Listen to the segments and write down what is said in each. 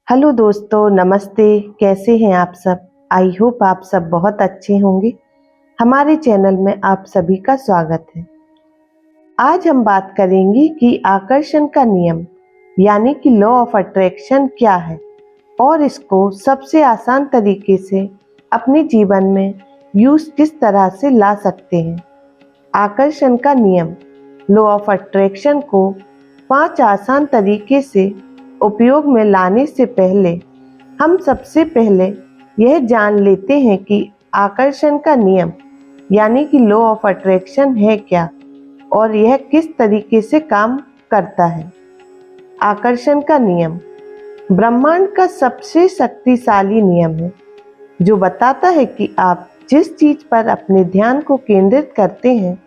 Hello दोस्तों, नमस्ते। कैसे हैं आप सब? आई होप आप सब बहुत अच्छे होंगे। हमारे चैनल में आप सभी का स्वागत है। आज हम बात करेंगे कि आकर्षण का नियम यानी कि लॉ ऑफ अट्रैक्शन क्या है और इसको सबसे आसान तरीके से अपने जीवन में यूज किस तरह से ला सकते हैं। आकर्षण का नियम लॉ ऑफ अट्रैक्शन को 5 आसान तरीके से उपयोग में लाने से पहले हम सबसे पहले यह जान लेते हैं कि आकर्षण का नियम यानी कि लॉ ऑफ अट्रैक्शन है क्या और यह किस तरीके से काम करता है। आकर्षण का नियम ब्रह्मांड का सबसे शक्तिशाली नियम है जो बताता है कि आप जिस चीज पर अपने ध्यान को केंद्रित करते हैं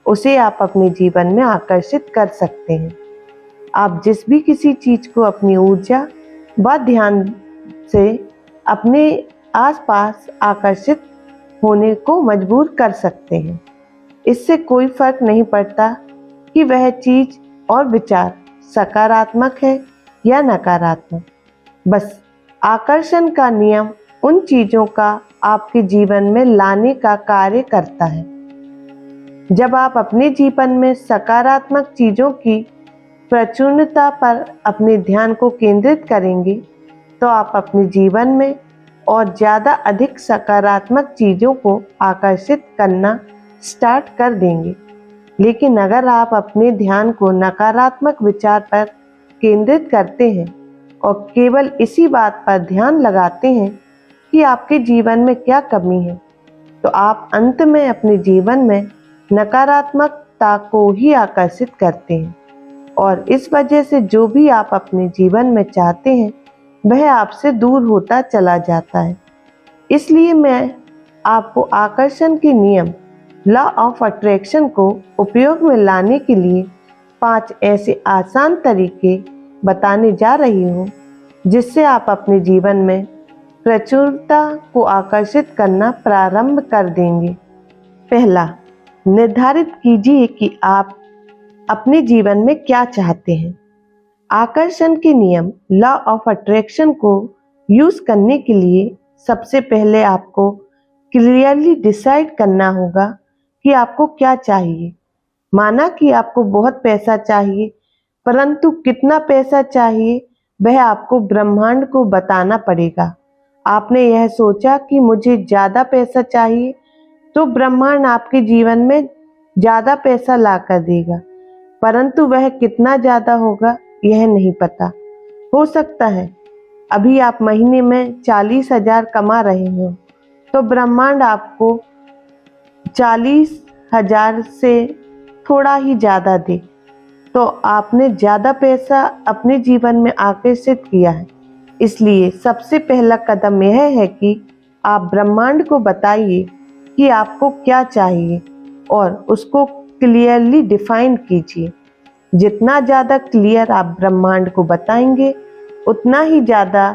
उसे आप अपने जीवन में आकर्षित कर सकते हैं। आप जिस भी किसी चीज को अपनी ऊर्जा व ध्यान से अपने आसपास आकर्षित होने को मजबूर कर सकते हैं। इससे कोई फर्क नहीं पड़ता कि वह चीज और विचार सकारात्मक है या नकारात्मक। बस आकर्षण का नियम उन चीजों का आपके जीवन में लाने का कार्य करता है। जब आप अपने जीवन में सकारात्मक चीजों की प्रचुरता पर अपने ध्यान को केंद्रित करेंगे तो आप अपने जीवन में और ज़्यादा अधिक सकारात्मक चीज़ों को आकर्षित करना स्टार्ट कर देंगे। लेकिन अगर आप अपने ध्यान को नकारात्मक विचार पर केंद्रित करते हैं और केवल इसी बात पर ध्यान लगाते हैं कि आपके जीवन में क्या कमी है, तो आप अंत में अपने जीवन में नकारात्मकता को ही आकर्षित करते हैं और इस वजह से जो भी आप अपने जीवन में चाहते हैं वह आपसे दूर होता चला जाता है। इसलिए मैं आपको आकर्षण के नियम लॉ ऑफ अट्रैक्शन को उपयोग में लाने के लिए 5 ऐसे आसान तरीके बताने जा रही हूँ जिससे आप अपने जीवन में प्रचुरता को आकर्षित करना प्रारंभ कर देंगे। पहला, निर्धारित कीजिए कि आप अपने जीवन में क्या चाहते हैं। आकर्षण के नियम लॉ ऑफ अट्रैक्शन को यूज करने के लिए सबसे पहले आपको क्लियरली डिसाइड करना होगा कि आपको क्या चाहिए। माना कि आपको बहुत पैसा चाहिए, परंतु कितना पैसा चाहिए वह आपको ब्रह्मांड को बताना पड़ेगा। आपने यह सोचा कि मुझे ज़्यादा पैसा चाहिए तो ब्रह्मांड आपके जीवन में ज़्यादा पैसा ला कर देगा, परंतु वह कितना ज़्यादा होगा यह नहीं पता। हो सकता है अभी आप महीने में 40,000 कमा रहे हो तो ब्रह्मांड आपको 40,000 से थोड़ा ही ज़्यादा दे, तो आपने ज़्यादा पैसा अपने जीवन में आकर्षित किया है। इसलिए सबसे पहला कदम यह है कि आप ब्रह्मांड को बताइए कि आपको क्या चाहिए और उसको क्लियरली डिफाइन कीजिए। जितना ज़्यादा क्लियर आप ब्रह्मांड को बताएंगे उतना ही ज़्यादा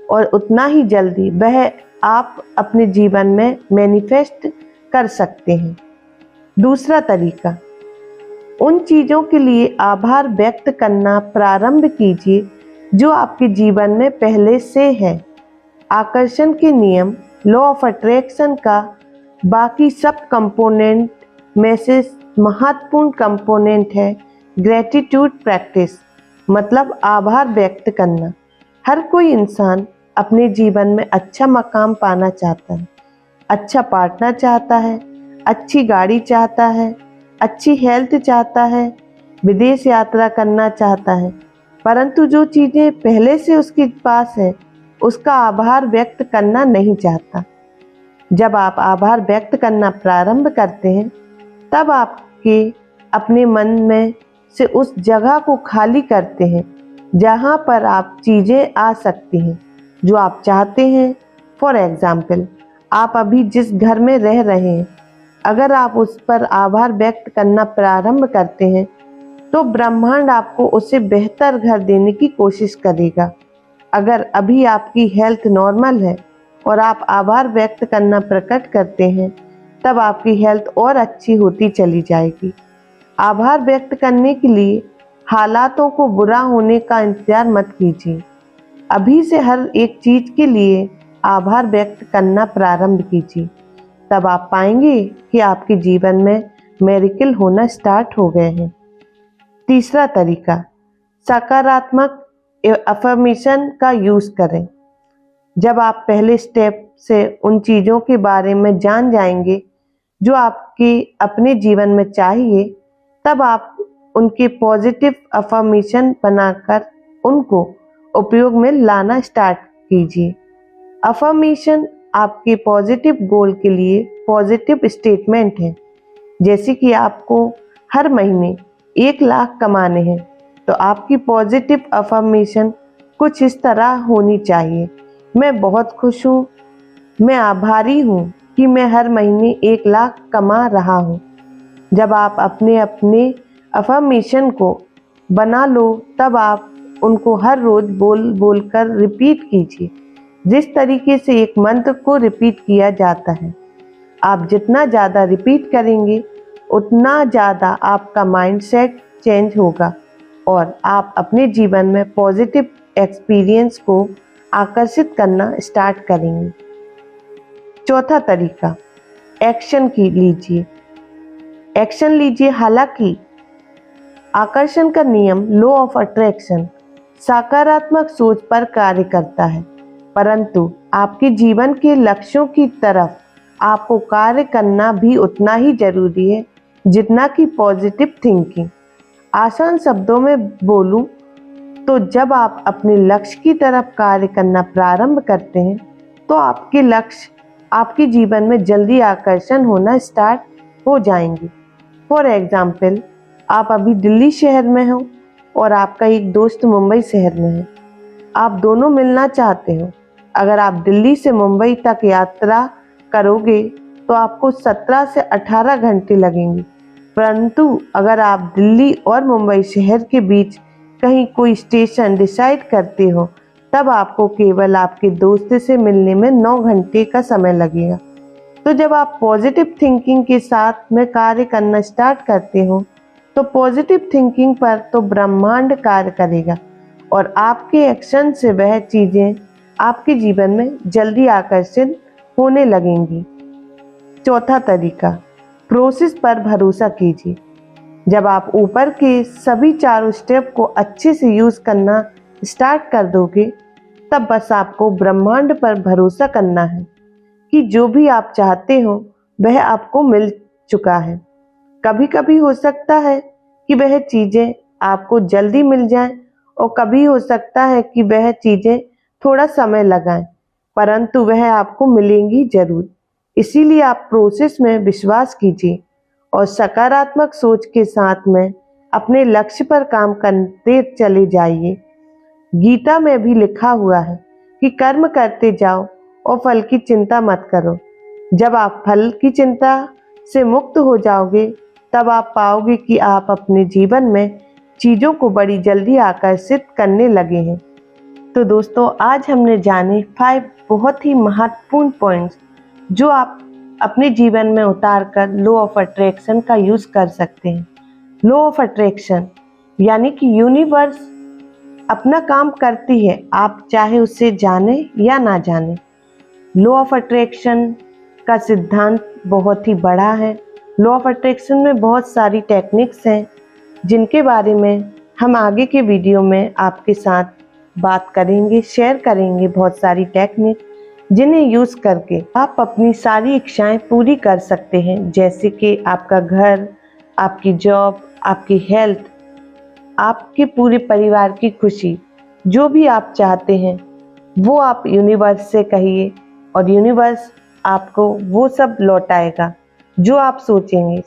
और उतना ही जल्दी वह आप अपने जीवन में मैनिफेस्ट कर सकते हैं। दूसरा तरीका, उन चीज़ों के लिए आभार व्यक्त करना प्रारंभ कीजिए जो आपके जीवन में पहले से है। आकर्षण के नियम लॉ ऑफ अट्रैक्शन का बाकी सब कंपोनेंट में से महत्वपूर्ण कंपोनेंट है ग्रेटिट्यूड प्रैक्टिस, मतलब आभार व्यक्त करना। हर कोई इंसान अपने जीवन में अच्छा मकाम पाना चाहता है, अच्छा पार्टनर चाहता है, अच्छी गाड़ी चाहता है, अच्छी हेल्थ चाहता है, विदेश यात्रा करना चाहता है, परंतु जो चीज़ें पहले से उसके पास है उसका आभार व्यक्त करना नहीं चाहता। जब आप आभार व्यक्त करना प्रारंभ करते हैं तब आपके अपने मन में से उस जगह को खाली करते हैं जहाँ पर आप चीज़ें आ सकती हैं जो आप चाहते हैं। फॉर एग्जाम्पल, आप अभी जिस घर में रह रहे हैं, अगर आप उस पर आभार व्यक्त करना प्रारंभ करते हैं तो ब्रह्मांड आपको उससे बेहतर घर देने की कोशिश करेगा। अगर अभी आपकी हेल्थ नॉर्मल है और आप आभार व्यक्त करना प्रकट करते हैं तब आपकी हेल्थ और अच्छी होती चली जाएगी। आभार व्यक्त करने के लिए हालातों को बुरा होने का इंतजार मत कीजिए। अभी से हर एक चीज के लिए आभार व्यक्त करना प्रारंभ कीजिए। तब आप पाएंगे कि आपके जीवन में मेरिकल होना स्टार्ट हो गए हैं। तीसरा तरीका, सकारात्मक अफर्मेशन का यूज करें। जब आप पहले स्टेप से उन चीजों के बारे में जान जाएंगे जो आपके अपने जीवन में चाहिए, तब आप उनके पॉजिटिव अफर्मेशन बनाकर उनको उपयोग में लाना स्टार्ट कीजिए। अफर्मेशन आपके पॉजिटिव गोल के लिए पॉजिटिव स्टेटमेंट है। जैसे कि आपको हर महीने 1 लाख कमाने हैं, तो आपकी पॉजिटिव अफर्मेशन कुछ इस तरह होनी चाहिए, मैं बहुत खुश हूँ, मैं आभारी हूँ कि मैं हर महीने 1 लाख कमा रहा हूँ। जब आप अपने अफर्मेशन को बना लो, तब आप उनको हर रोज बोल कर रिपीट कीजिए, जिस तरीके से एक मंत्र को रिपीट किया जाता है। आप जितना ज़्यादा रिपीट करेंगे उतना ज़्यादा आपका माइंडसेट चेंज होगा और आप अपने जीवन में पॉजिटिव एक्सपीरियंस को आकर्षित करना स्टार्ट करेंगे। चौथा तरीका, एक्शन लीजिए। हालांकि आकर्षण का नियम लॉ ऑफ अट्रैक्शन सकारात्मक सोच पर कार्य करता है, परंतु आपके जीवन के लक्ष्यों की तरफ आपको कार्य करना भी उतना ही जरूरी है जितना कि पॉजिटिव थिंकिंग। आसान शब्दों में बोलूं तो जब आप अपने लक्ष्य की तरफ कार्य करना प्रारंभ करते हैं, तो आपके लक्ष्य आपके जीवन में जल्दी आकर्षण होना स्टार्ट हो जाएंगे। फॉर एग्जाम्पल, आप अभी दिल्ली शहर में हो और आपका एक दोस्त मुंबई शहर में है। आप दोनों मिलना चाहते हो। अगर आप दिल्ली से मुंबई तक यात्रा करोगे तो आपको 17 से 18 घंटे लगेंगे, परंतु अगर आप दिल्ली और मुंबई शहर के बीच कहीं कोई स्टेशन डिसाइड करते हो, तब आपको केवल आपके दोस्त से मिलने में 9 घंटे का समय लगेगा। तो जब आप पॉजिटिव थिंकिंग के साथ में कार्य करना स्टार्ट करते हो, तो पॉजिटिव थिंकिंग पर तो ब्रह्मांड कार्य करेगा और आपके एक्शन से वह चीजें आपके जीवन में जल्दी आकर्षित होने लगेंगी। चौथा तरीका, प्रोसेस पर भरोसा कीजिए। जब आप ऊपर के सभी चारों स्टेप को अच्छे से यूज करना स्टार्ट कर दोगे, तब बस आपको ब्रह्मांड पर भरोसा करना है कि जो भी आप चाहते हो वह आपको मिल चुका है। कभी कभी हो सकता है कि वह चीजें आपको जल्दी मिल जाएं और कभी हो सकता है कि वह चीजें थोड़ा समय लगाएं, परंतु वह आपको मिलेंगी जरूर। इसीलिए आप प्रोसेस में विश्वास कीजिए और सकारात्मक सोच के साथ में अपने लक्ष्य पर काम करते चले जाइए। गीता में भी लिखा हुआ है कि कर्म करते जाओ और फल की चिंता मत करो। जब आप फल की चिंता से मुक्त हो जाओगे, तब आप पाओगे कि आप अपने जीवन में चीजों को बड़ी जल्दी आकर्षित करने लगे हैं। तो दोस्तों, आज हमने जाने 5 बहुत ही महत्वपूर्ण पॉइंट्स जो आप अपने जीवन में उतारकर लॉ ऑफ अट्रैक्शन का यूज कर सकते हैं। लॉ ऑफ अट्रैक्शन यानी कि यूनिवर्स अपना काम करती है, आप चाहे उससे जाने या ना जाने। लॉ ऑफ अट्रैक्शन का सिद्धांत बहुत ही बड़ा है। लॉ ऑफ अट्रैक्शन में बहुत सारी टेक्निक्स हैं जिनके बारे में हम आगे के वीडियो में आपके साथ बात करेंगे, शेयर करेंगे। बहुत सारी टेक्निक जिन्हें यूज करके आप अपनी सारी इच्छाएं पूरी कर सकते हैं, जैसे कि आपका घर, आपकी जॉब, आपकी हेल्थ, आपके पूरे परिवार की खुशी। जो भी आप चाहते हैं वो आप यूनिवर्स से कहिए और यूनिवर्स आपको वो सब लौटाएगा जो आप सोचेंगे,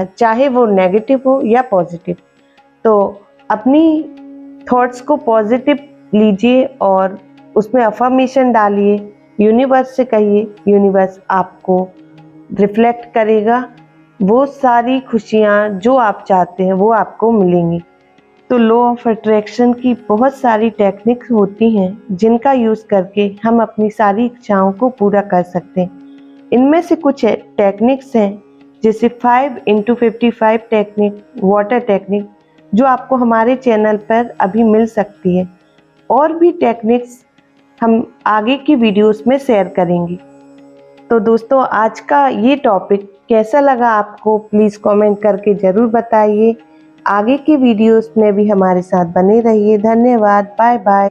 चाहे वो नेगेटिव हो या पॉजिटिव। तो अपनी थॉट्स को पॉजिटिव लीजिए और उसमें अफर्मेशन डालिए, यूनिवर्स से कहिए, यूनिवर्स आपको रिफ्लेक्ट करेगा। वो सारी खुशियाँ जो आप चाहते हैं वो आपको मिलेंगी। तो लॉ ऑफ अट्रैक्शन की बहुत सारी टेक्निक्स होती हैं जिनका यूज़ करके हम अपनी सारी इच्छाओं को पूरा कर सकते हैं। इनमें से कुछ टेक्निक्स हैं जैसे 5x55 टेक्निक, वाटर टेक्निक, जो आपको हमारे चैनल पर अभी मिल सकती है। और भी टेक्निक्स हम आगे की वीडियोस में शेयर करेंगे। तो दोस्तों, आज का ये टॉपिक कैसा लगा आपको, प्लीज़ कमेंट करके ज़रूर बताइए। आगे की वीडियोस में भी हमारे साथ बने रहिए। धन्यवाद। Bye bye.